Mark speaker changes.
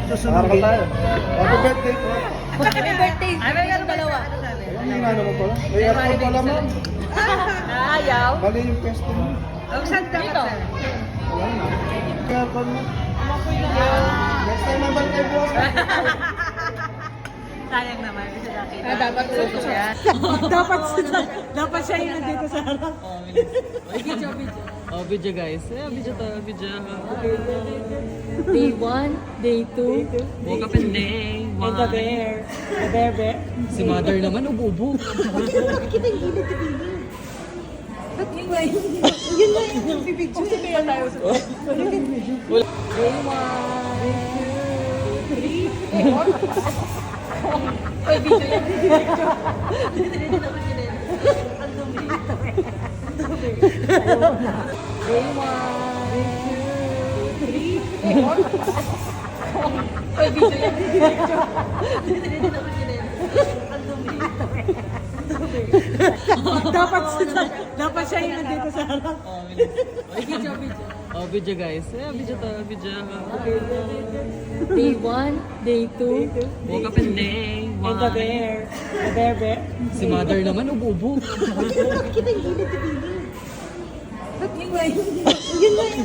Speaker 1: Susunod tayo. Happy birthday po.
Speaker 2: Happy birthday.
Speaker 3: Ay, may meron
Speaker 2: dalawa.
Speaker 1: Alam niyo na naman pala. May aircon pala ma'am.
Speaker 2: Ayaw.
Speaker 1: Mali yung pwesto mo.
Speaker 3: Ang saan ka
Speaker 2: Dito.
Speaker 1: Wala na. May aircon mo. Next time naman kayo bukas.
Speaker 3: Sayang naman. Kasi nakita.
Speaker 2: Dapat uso siya.
Speaker 3: Dapat siya yung nandito sa harap.
Speaker 2: Video.
Speaker 4: Oh, video guys. Video to, video.
Speaker 2: Day 1, day 2.
Speaker 4: Woke up in day one.
Speaker 3: And the bear. The bear.
Speaker 4: Si mother naman, ubo-ubo.
Speaker 3: Yun na yung bibidyo. Kasi kaya tayo sa
Speaker 4: Wala.
Speaker 2: Day 1, 2, 3, 4. Ay, video yan. Day 1, 2, 3, 4. Ay, video yan.
Speaker 3: Dapat siya yung nandito sa harap.
Speaker 2: Video.
Speaker 4: Oh, video guys. Video to, video.
Speaker 2: Day 1, day 2.
Speaker 4: Woke up in day one.
Speaker 3: And the bear. The bear.
Speaker 4: Si mother naman, ubo-ubo.
Speaker 3: Yun na yung